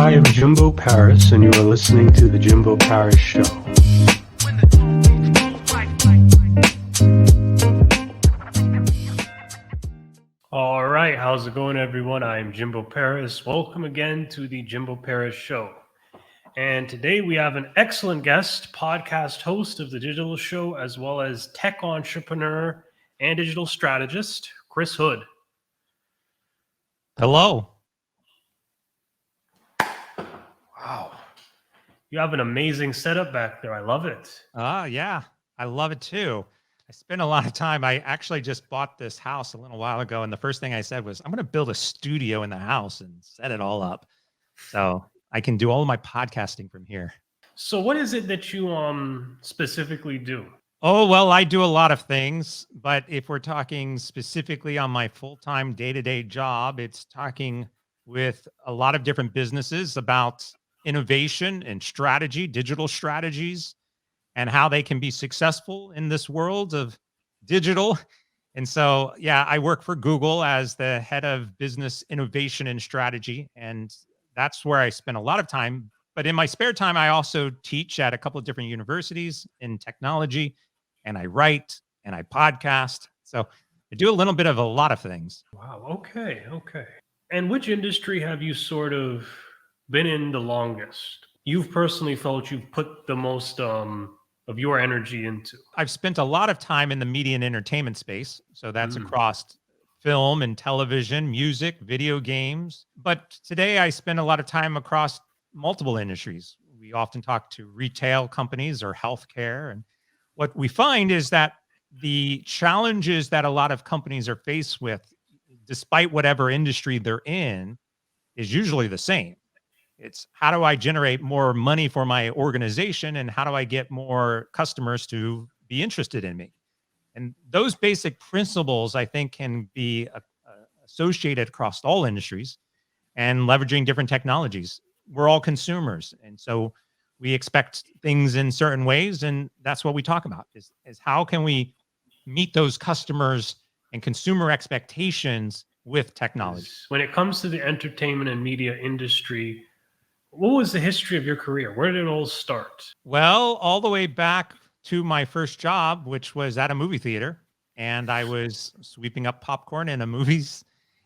I am Jimbo Paris, and you are listening to The Jimbo Paris Show. All right, how's it going, everyone? I'm Jimbo Paris. Welcome again to The Jimbo Paris Show. And today we have an excellent guest, podcast host of The Digital Show, as well as tech entrepreneur and digital strategist, Chris Hood. Hello. Wow. You have an amazing setup back there. I love it. Yeah, I love it too. I spent a lot of time. I actually just bought this house a little while ago, and the first thing I said was, I'm going to build a studio in the house and set it all up so I can do all of my podcasting from here. So what is it that you specifically do? Oh, well, I do a lot of things, but if we're talking specifically on my full-time day-to-day job, it's talking with a lot of different businesses about innovation and strategy, digital strategies, and how they can be successful in this world of digital. And so, yeah, I work for Google as the head of business innovation and strategy. And that's where I spend a lot of time. But in my spare time, I also teach at a couple of different universities in technology, and I write and I podcast. So I do a little bit of a lot of things. Wow. Okay. And which industry have you sort of been in the longest? You've personally felt you've put the most of your energy into? I've spent a lot of time in the media and entertainment space. So that's across film and television, music, video games. But today I spend a lot of time across multiple industries. We often talk to retail companies or healthcare. And what we find is that the challenges that a lot of companies are faced with, despite whatever industry they're in, is usually the same. It's how do I generate more money for my organization, and how do I get more customers to be interested in me? And those basic principles, I think, can be associated across all industries and leveraging different technologies. We're all consumers. And so we expect things in certain ways. And that's what we talk about is how can we meet those customers and consumer expectations with technology? When it comes to the entertainment and media industry, what was the history of your career? Where did it all start? Well, all the way back to my first job, which was at a movie theater. And I was sweeping up popcorn in a movies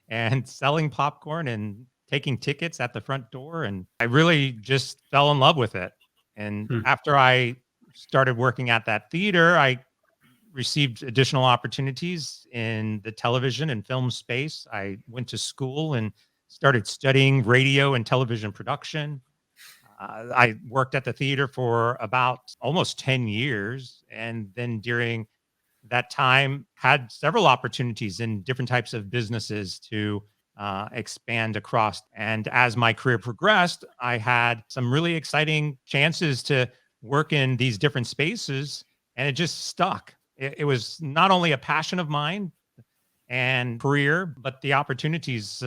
and selling popcorn and taking tickets at the front door. And I really just fell in love with it. And after I started working at that theater, I received additional opportunities in the television and film space. I went to school and started studying radio and television production. I worked at the theater for about almost 10 years. And then during that time, had several opportunities in different types of businesses to expand across. And as my career progressed, I had some really exciting chances to work in these different spaces, and it just stuck. It was not only a passion of mine and career, but the opportunities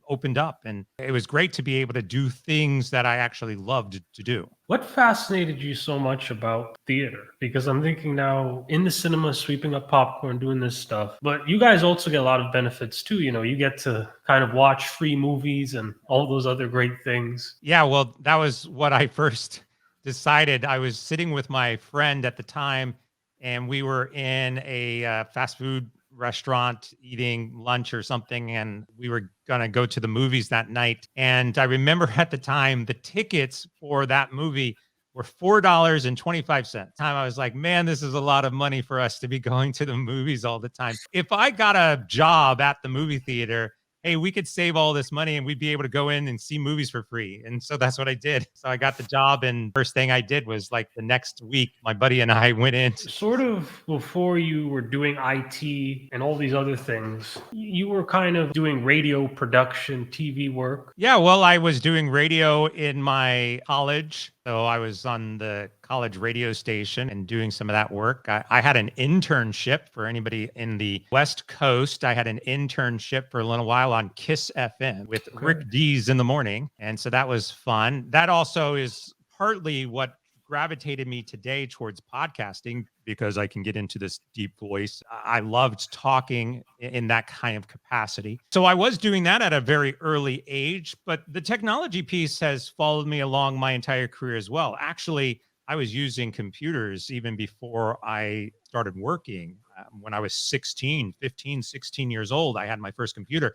opened up, and it was great to be able to do things that I actually loved to do. What fascinated you so much about theater? Because I'm thinking now in the cinema, sweeping up popcorn, doing this stuff, but you guys also get a lot of benefits too. You know, you get to kind of watch free movies and all those other great things. Yeah, well, that was what I first decided. I was sitting with my friend at the time, and we were in a fast food restaurant eating lunch or something, and we were going to go to the movies that night. And I remember at the time the tickets for that movie were $4.25. Time I was like, man, this is a lot of money for us to be going to the movies all the time. If I got a job at the movie theater, hey, we could save all this money and we'd be able to go in and see movies for free. And so that's what I did. So I got the job, and first thing I did was like the next week, my buddy and I went in. Sort of before you were doing IT and all these other things, you were kind of doing radio production, TV work. Yeah, well, I was doing radio in my college. So I was on the college radio station and doing some of that work. I had an internship for anybody in the West Coast. I had an internship for a little while on Kiss FM with Rick Dees in the morning. And so that was fun. That also is partly what gravitated me today towards podcasting because I can get into this deep voice. I loved talking in that kind of capacity. So I was doing that at a very early age, but the technology piece has followed me along my entire career as well. Actually, I was using computers even before I started working. When I was 16, 15, 16 years old, I had my first computer.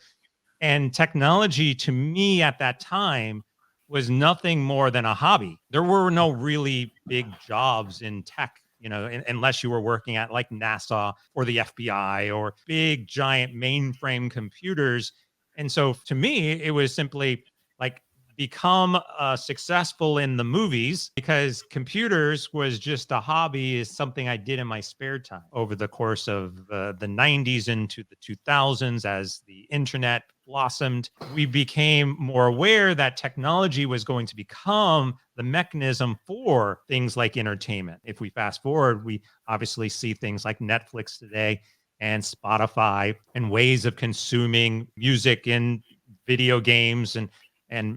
And technology to me at that time was nothing more than a hobby. There were no really big jobs in tech, unless you were working at like NASA or the FBI or big giant mainframe computers. And so to me, it was simply like become successful in the movies because computers was just a hobby, is something I did in my spare time over the course of the 90s into the 2000s. As the internet blossomed, we became more aware that technology was going to become the mechanism for things like entertainment. If we fast forward, we obviously see things like Netflix today and Spotify and ways of consuming music in video games and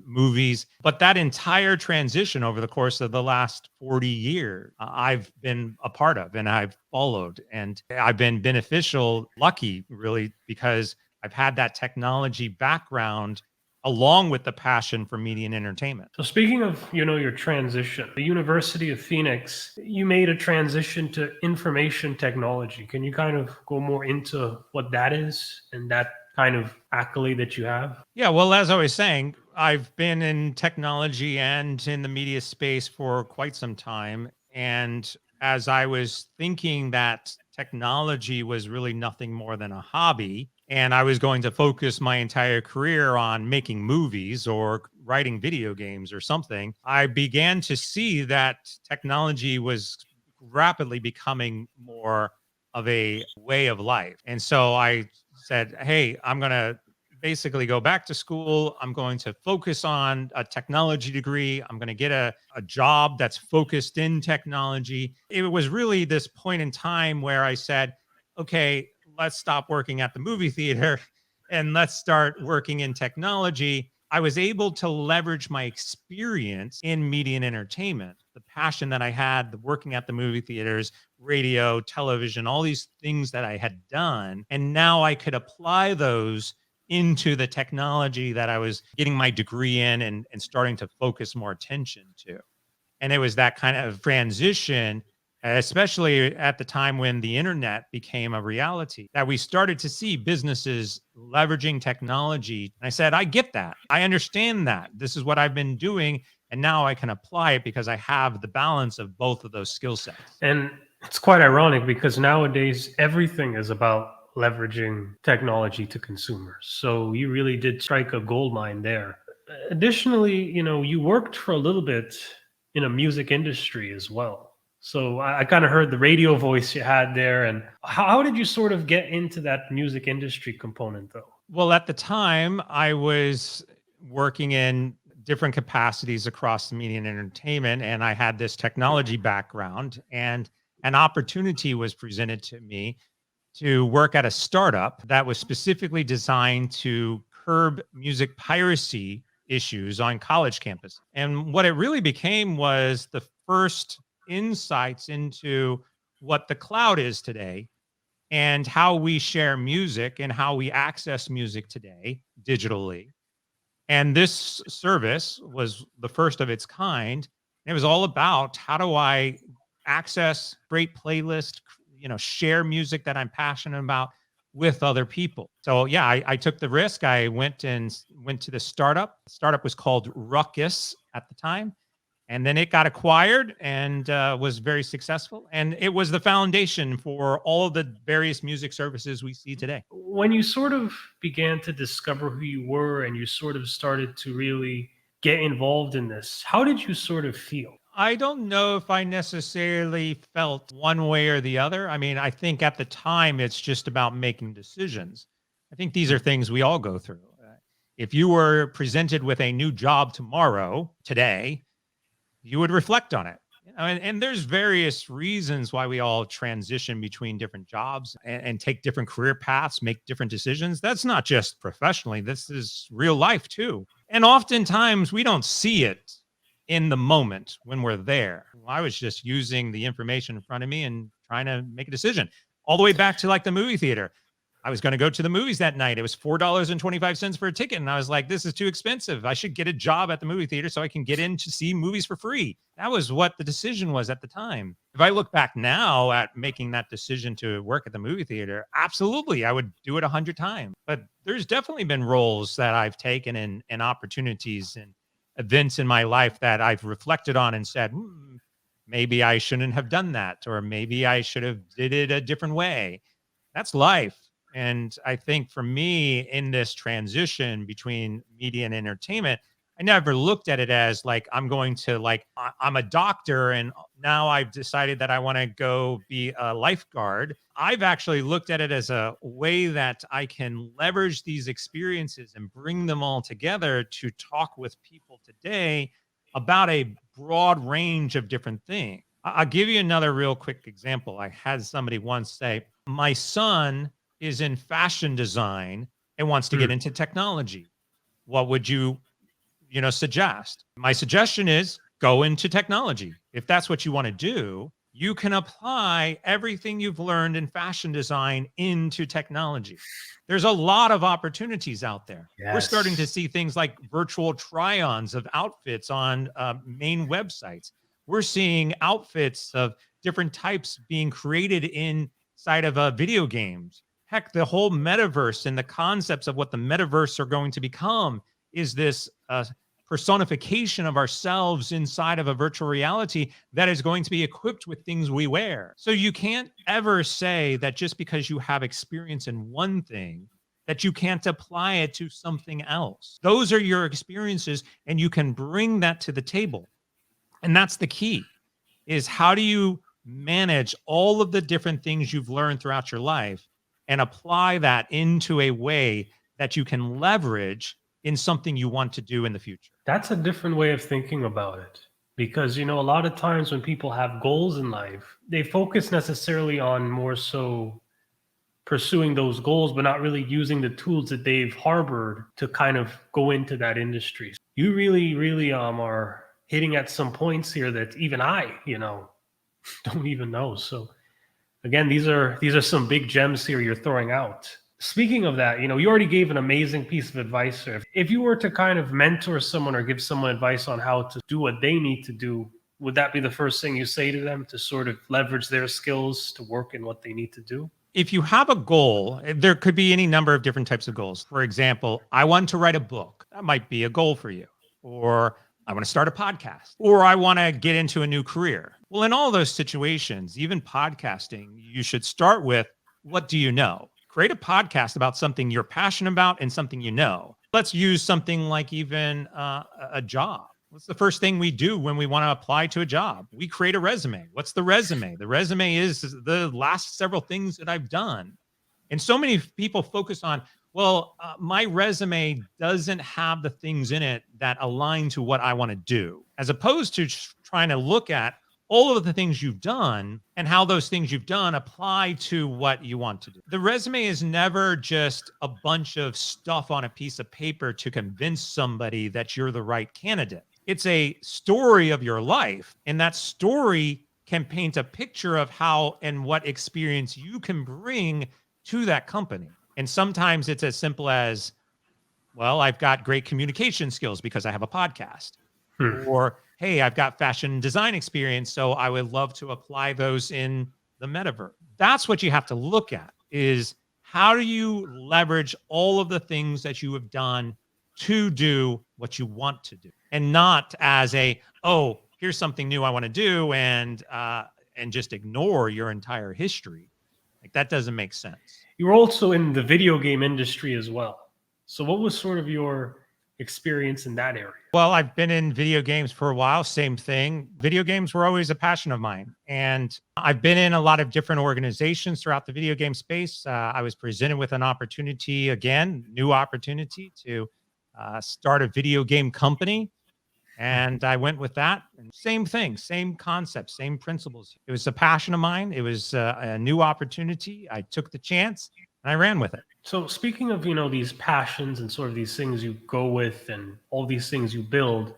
movies. But that entire transition over the course of the last 40 years, I've been a part of and I've followed. And I've been beneficial, lucky, really, because I've had that technology background along with the passion for media and entertainment. So speaking of, your transition, the University of Phoenix, you made a transition to information technology. Can you kind of go more into what that is and that kind of accolade that you have? Yeah, well, as I was saying, I've been in technology and in the media space for quite some time. And as I was thinking that technology was really nothing more than a hobby, and I was going to focus my entire career on making movies or writing video games or something, I began to see that technology was rapidly becoming more of a way of life. And so I said, hey, I'm going to basically go back to school. I'm going to focus on a technology degree. I'm going to get a job that's focused in technology. It was really this point in time where I said, okay, let's stop working at the movie theater and let's start working in technology. I was able to leverage my experience in media and entertainment, the passion that I had, the working at the movie theaters, radio, television, all these things that I had done. And now I could apply those into the technology that I was getting my degree in and starting to focus more attention to. And it was that kind of transition, especially at the time when the internet became a reality, that we started to see businesses leveraging technology. And I said, I get that. I understand that. This is what I've been doing. And now I can apply it because I have the balance of both of those skill sets. And it's quite ironic because nowadays everything is about leveraging technology to consumers. So you really did strike a gold mine there. Additionally, you worked for a little bit in a music industry as well. So I kind of heard the radio voice you had there. And how did you sort of get into that music industry component, though? Well, at the time, I was working in different capacities across the media and entertainment, and I had this technology background, and an opportunity was presented to me to work at a startup that was specifically designed to curb music piracy issues on college campus. And what it really became was the first insights into what the cloud is today and how we share music and how we access music today digitally. And this service was the first of its kind. It was all about how do I access great playlist, share music that I'm passionate about with other people. So yeah, I took the risk. I went to the startup. The startup was called Ruckus at the time. And then it got acquired and was very successful. And it was the foundation for all of the various music services we see today. When you sort of began to discover who you were and you sort of started to really get involved in this, how did you sort of feel? I don't know if I necessarily felt one way or the other. I mean, I think at the time it's just about making decisions. I think these are things we all go through. If you were presented with a new job today, you would reflect on it. And there's various reasons why we all transition between different jobs and take different career paths, make different decisions. That's not just professionally, this is real life too. And oftentimes we don't see it in the moment when we're there. I was just using the information in front of me and trying to make a decision. All the way back to like the movie theater. I was going to go to the movies that night. It was $4.25 for a ticket. And I was like, this is too expensive. I should get a job at the movie theater so I can get in to see movies for free. That was what the decision was at the time. If I look back now at making that decision to work at the movie theater, absolutely, I would do it 100 times. But there's definitely been roles that I've taken and opportunities and events in my life that I've reflected on and said, maybe I shouldn't have done that, or maybe I should have did it a different way. That's life. And I think for me in this transition between media and entertainment, I never looked at it as like, I'm going to like, I'm a doctor and now I've decided that I want to go be a lifeguard. I've actually looked at it as a way that I can leverage these experiences and bring them all together to talk with people today about a broad range of different things. I'll give you another real quick example. I had somebody once say, my son is in fashion design and wants to get into technology. What would you suggest? My suggestion is go into technology. If that's what you want to do, you can apply everything you've learned in fashion design into technology. There's a lot of opportunities out there. Yes. We're starting to see things like virtual try-ons of outfits on main websites. We're seeing outfits of different types being created inside of video games. Heck, the whole metaverse and the concepts of what the metaverse are going to become is this personification of ourselves inside of a virtual reality that is going to be equipped with things we wear. So you can't ever say that just because you have experience in one thing, that you can't apply it to something else. Those are your experiences, and you can bring that to the table. And that's the key, is how do you manage all of the different things you've learned throughout your life and apply that into a way that you can leverage in something you want to do in the future. That's a different way of thinking about it. Because, a lot of times when people have goals in life, they focus necessarily on more so pursuing those goals, but not really using the tools that they've harbored to kind of go into that industry. You really, really are hitting at some points here that even I, don't even know. So again, these are some big gems here you're throwing out. Speaking of that, you already gave an amazing piece of advice there. If you were to kind of mentor someone or give someone advice on how to do what they need to do, would that be the first thing you say to them, to sort of leverage their skills to work in what they need to do? If you have a goal, there could be any number of different types of goals. For example, I want to write a book. That might be a goal for you. Or I want to start a podcast, or I want to get into a new career. Well, in all those situations, even podcasting, you should start with, what do you know? Create a podcast about something you're passionate about and something you know. Let's use something like even a job. What's the first thing we do when we want to apply to a job? We create a resume. What's the resume? The resume is the last several things that I've done. And so many people focus on, my resume doesn't have the things in it that align to what I want to do, as opposed to trying to look at all of the things you've done and how those things you've done apply to what you want to do. The resume is never just a bunch of stuff on a piece of paper to convince somebody that you're the right candidate. It's a story of your life, and that story can paint a picture of how and what experience you can bring to that company. And sometimes it's as simple as, I've got great communication skills because I have a podcast. Or, hey, I've got fashion design experience, so I would love to apply those in the metaverse. That's what you have to look at, is how do you leverage all of the things that you have done to do what you want to do, and not as here's something new I want to do, and just ignore your entire history. Like, that doesn't make sense. You're also in the video game industry as well. So what was sort of your experience in that area? Well, I've been in video games for a while. Same thing. Video games were always a passion of mine. And I've been in a lot of different organizations throughout the video game space. I was presented with an opportunity, again, new opportunity to start a video game company. And I went with that. And same thing, same concept, same principles. It was a passion of mine. It was a new opportunity. I took the chance and I ran with it. So speaking of, these passions and sort of these things you go with and all these things you build,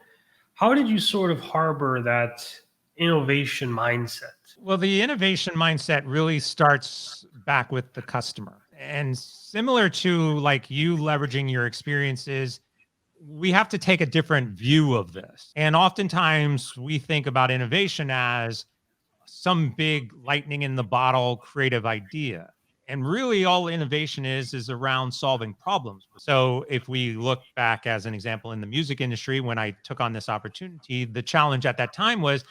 How did you sort of harbor that innovation mindset? Well, the innovation mindset really starts back with the customer. And similar to like you leveraging your experiences, we have to take a different view of this. And oftentimes we think about innovation as some big lightning in the bottle creative idea. And really all innovation is around solving problems. So if we look back as an example in the music industry, when I took on this opportunity, the challenge at that time was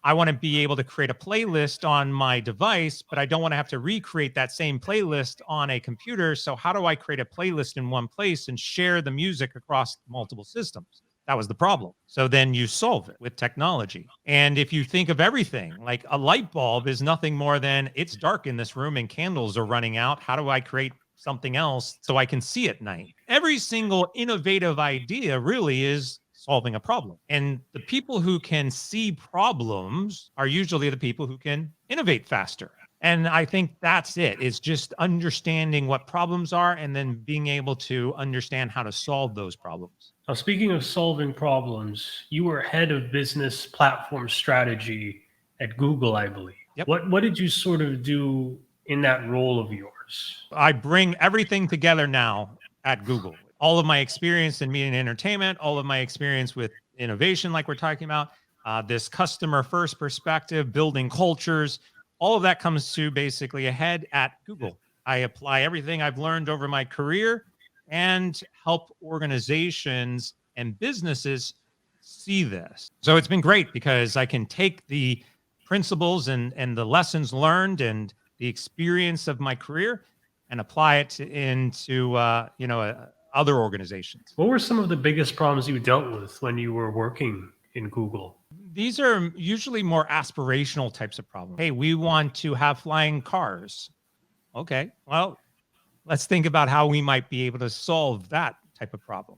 I want to be able to create a playlist on my device, but I don't want to have to recreate that same playlist on a computer. So, how do I create a playlist in one place and share the music across multiple systems? That was the problem. So, then you solve it with technology. And if you think of everything, like a light bulb is nothing more than it's dark in this room and candles are running out. How do I create something else so I can see at night? Every single innovative idea really is solving a problem. And the people who can see problems are usually the people who can innovate faster. And I think that's it. It's just understanding what problems are and then being able to understand how to solve those problems. Now, speaking of solving problems, you were head of business platform strategy at Google, I believe. Yep. What did you sort of do in that role of yours? I bring everything together now at Google. All of my experience in media and entertainment, all of my experience with innovation, like we're talking about, this customer first perspective, building cultures, all of that comes to basically a head at Google. I apply everything I've learned over my career and help organizations and businesses see this. So it's been great because I can take the principles and the lessons learned and the experience of my career and apply it into other organizations. What were some of the biggest problems you dealt with when you were working in Google? These are usually more aspirational types of problems. Hey, we want to have flying cars. Okay, well, let's think about how we might be able to solve that type of problem,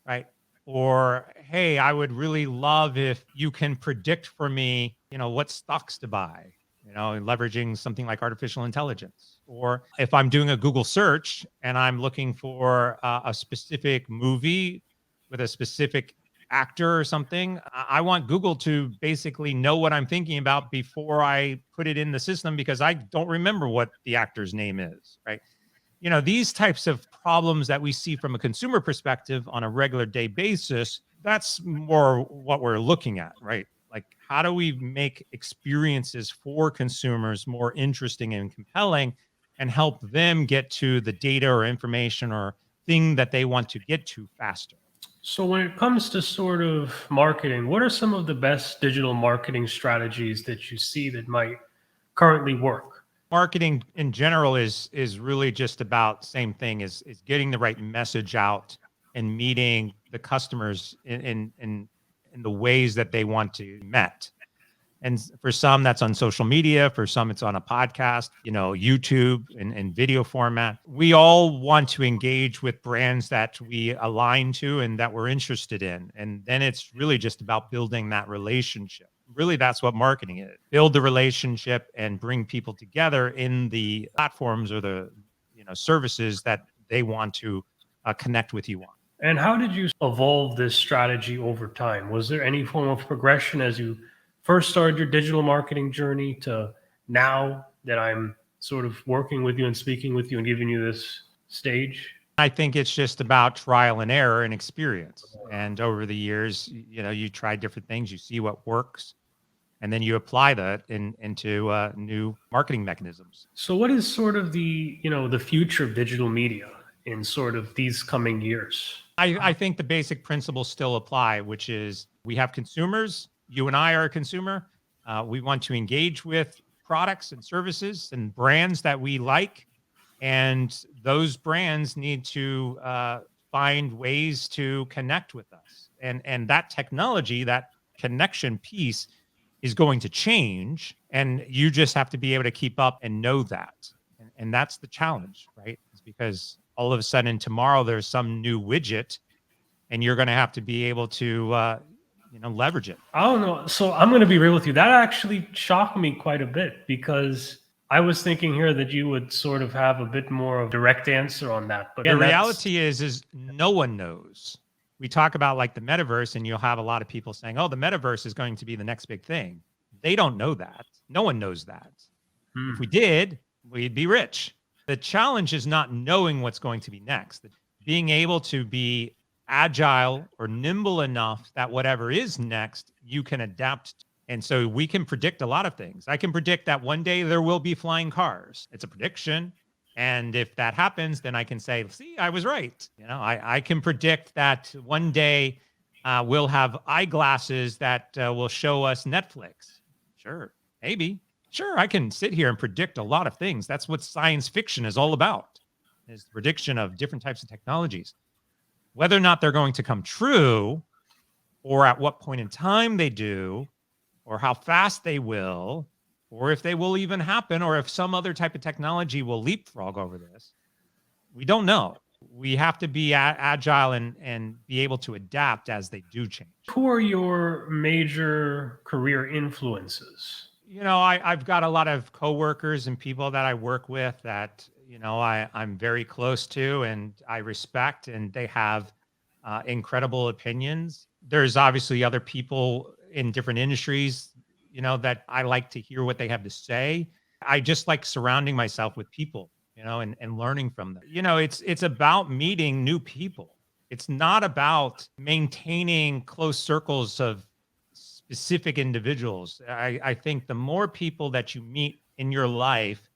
right? Or, hey, I would really love if you can predict for me, what stocks to buy, leveraging something like artificial intelligence. Or if I'm doing a Google search and I'm looking for a specific movie with a specific actor or something, I want Google to basically know what I'm thinking about before I put it in the system because I don't remember what the actor's name is, right? These types of problems that we see from a consumer perspective on a regular day basis, that's more what we're looking at, right? Like, how do we make experiences for consumers more interesting and compelling and help them get to the data or information or thing that they want to get to faster? So, when it comes to sort of marketing, what are some of the best digital marketing strategies that you see that might currently work? Marketing in general is really just about same thing is getting the right message out and meeting the customers in the ways that they want to be met. And for some, that's on social media. For some, it's on a podcast, YouTube and video format. We all want to engage with brands that we align to and that we're interested in. And then it's really just about building that relationship. Really, that's what marketing is. Build the relationship and bring people together in the platforms or the services that they want to connect with you on. And how did you evolve this strategy over time? Was there any form of progression as you first started your digital marketing journey to now that I'm sort of working with you and speaking with you and giving you this stage? I think it's just about trial and error and experience. And over the years, you try different things, you see what works, and then you apply that into new marketing mechanisms. So what is sort of the future of digital media in sort of these coming years? I think the basic principles still apply, which is we have consumers. You and I are a consumer. We want to engage with products and services and brands that we like. And those brands need to find ways to connect with us. And that technology, that connection piece is going to change. And you just have to be able to keep up and know that. And that's the challenge, right? It's because all of a sudden tomorrow there's some new widget and you're going to have to be able to leverage it. I don't know. So I'm going to be real with you. That actually shocked me quite a bit because I was thinking here that you would sort of have a bit more of a direct answer on that. But the reality is no one knows. we talk about like the metaverse, and you'll have a lot of people saying, oh, the metaverse is going to be the next big thing. They don't know that. No one knows that. If we did, we'd be rich. The challenge is not knowing what's going to be next, being able to be agile or nimble enough that whatever is next, you can adapt. And so we can predict a lot of things. I can predict that one day there will be flying cars. It's a prediction. And if that happens, then I can say, see, I was right. I can predict that one day we'll have eyeglasses that will show us Netflix. Sure, maybe. Sure, I can sit here and predict a lot of things. That's what science fiction is all about, is the prediction of different types of technologies. Whether or not they're going to come true, or at what point in time they do, or how fast they will, or if they will even happen, or if some other type of technology will leapfrog over this, we don't know. We have to be agile and be able to adapt as they do change. Who are your major career influences? I've got a lot of coworkers and people that I work with that, I'm very close to and I respect, and they have incredible opinions. There's obviously other people in different industries, that I like to hear what they have to say. I just like surrounding myself with people, and learning from them. It's about meeting new people. It's not about maintaining close circles of specific individuals. I think the more people that you meet in your life,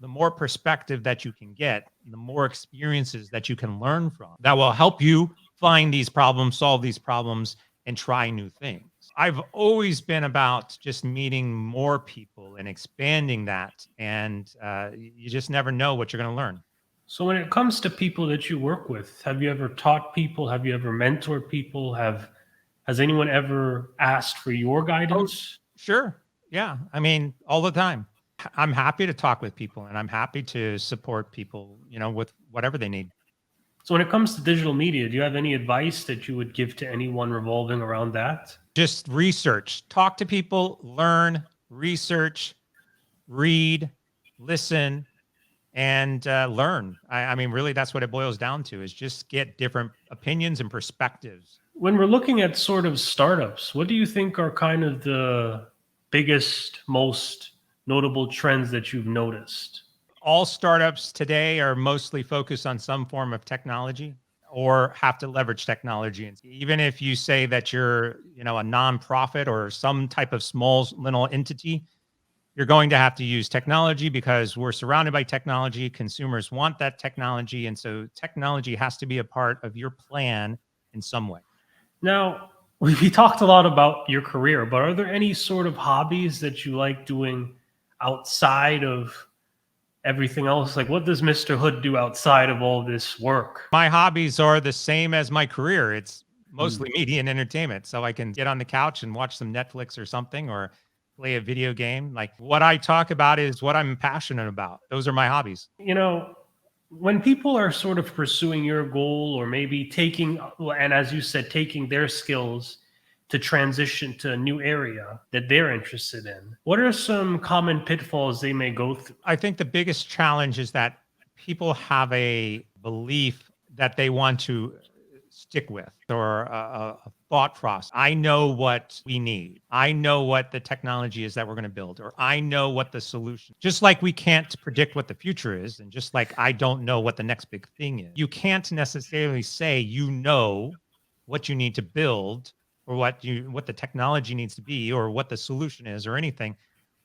the more perspective that you can get, the more experiences that you can learn from that will help you find these problems, solve these problems, and try new things. I've always been about just meeting more people and expanding that. And you just never know what you're going to learn. So when it comes to people that you work with, have you ever taught people? Have you ever mentored people? Has anyone ever asked for your guidance? Sure. Yeah. I mean, all the time. I'm happy to talk with people, and I'm happy to support people, with whatever they need. So when it comes to digital media, do you have any advice that you would give to anyone revolving around that? Just research, talk to people, learn, research, read, listen, and learn. I mean, really, that's what it boils down to, is just get different opinions and perspectives. When we're looking at sort of startups, what do you think are kind of the biggest, most notable trends that you've noticed? All startups today are mostly focused on some form of technology or have to leverage technology. And even if you say that you're, a nonprofit or some type of small little entity, you're going to have to use technology because we're surrounded by technology. Consumers want that technology. And so technology has to be a part of your plan in some way. Now, we talked a lot about your career, but are there any sort of hobbies that you like doing outside of everything else? Like, what does Mr. Hood do outside of all this work? My hobbies are the same as my career. It's mostly media and entertainment. So I can get on the couch and watch some Netflix or something, or play a video game. Like, what I talk about is what I'm passionate about. Those are my hobbies. When people are sort of pursuing your goal, or maybe taking, and as you said, taking their skills to transition to a new area that they're interested in, what are some common pitfalls they may go through? I think the biggest challenge is that people have a belief that they want to stick with, or a thought process. I know what we need. I know what the technology is that we're going to build, or I know what the solution. Just like we can't predict what the future is, and just like I don't know what the next big thing is, you can't necessarily say what you need to build, or what the technology needs to be, or what the solution is, or anything,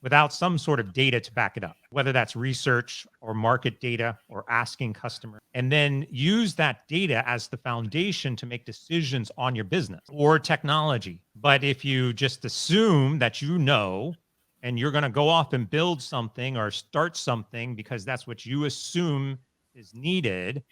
without some sort of data to back it up, whether that's research or market data or asking customers, and then use that data as the foundation to make decisions on your business or technology. But if you just assume that and you're going to go off and build something or start something because that's what you assume is needed,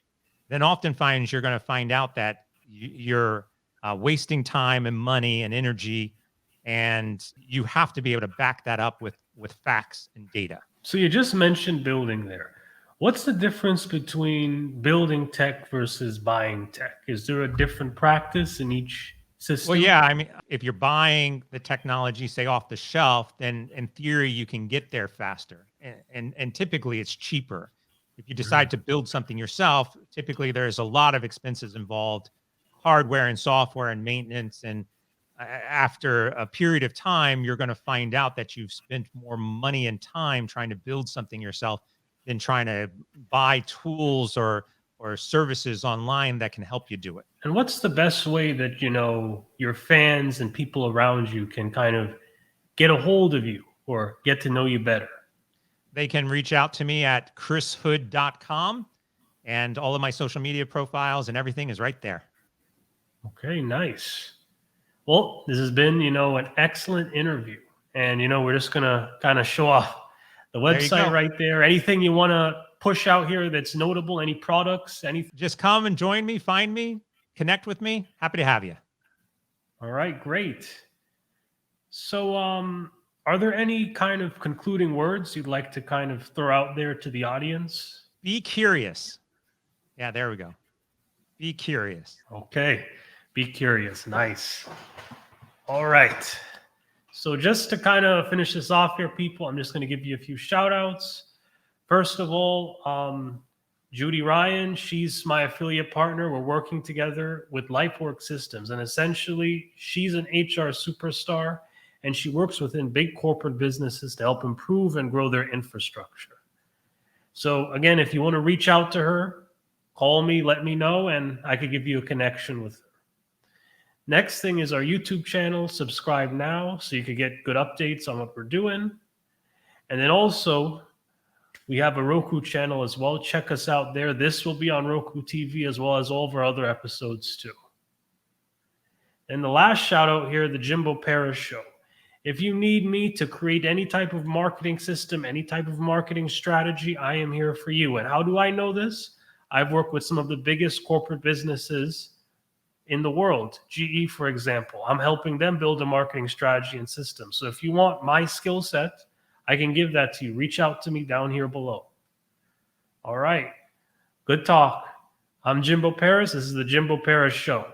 then oftentimes you're going to find out that you're wasting time and money and energy. And you have to be able to back that up with facts and data. So you just mentioned building there. What's the difference between building tech versus buying tech? Is there a different practice in each system? Well, yeah. I mean, if you're buying the technology, say off the shelf, then in theory, you can get there faster. And typically it's cheaper. If you decide to build something yourself, typically there's a lot of expenses involved, hardware and software and maintenance. And after a period of time, you're going to find out that you've spent more money and time trying to build something yourself than trying to buy tools or services online that can help you do it. And what's the best way that, your fans and people around you can kind of get a hold of you or get to know you better? They can reach out to me at chrishood.com, and all of my social media profiles and everything is right there. Okay, nice. Well, this has been, an excellent interview. And, we're just going to kind of show off the website right there. Anything you want to push out here that's notable? Any products? Anything? Just come and join me, find me, connect with me. Happy to have you. All right, great. So, are there any kind of concluding words you'd like to kind of throw out there to the audience? Be curious. Yeah, there we go. Be curious. Okay. Be curious. Nice. All right. So just to kind of finish this off here, people, I'm just going to give you a few shout outs. First of all, Judy Ryan, she's my affiliate partner. We're working together with LifeWork Systems. And essentially, she's an HR superstar, and she works within big corporate businesses to help improve and grow their infrastructure. So again, if you want to reach out to her, call me, let me know, and I could give you a connection with her. Next thing is our YouTube channel. Subscribe now so you can get good updates on what we're doing. And then also, we have a Roku channel as well. Check us out there. This will be on Roku TV as well as all of our other episodes too. And the last shout out here, the Jimbo Paris Show. If you need me to create any type of marketing system, any type of marketing strategy, I am here for you. And how do I know this? I've worked with some of the biggest corporate businesses in the world. GE, for example. I'm helping them build a marketing strategy and system. So if you want my skill set, I can give that to you. Reach out to me down here below. All right. Good talk. I'm Jimbo Paris. This is the Jimbo Paris Show.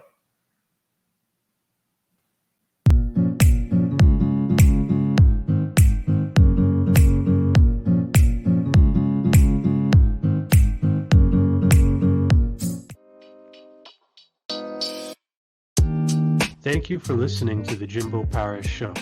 Thank you for listening to the Jimbo Paris Show.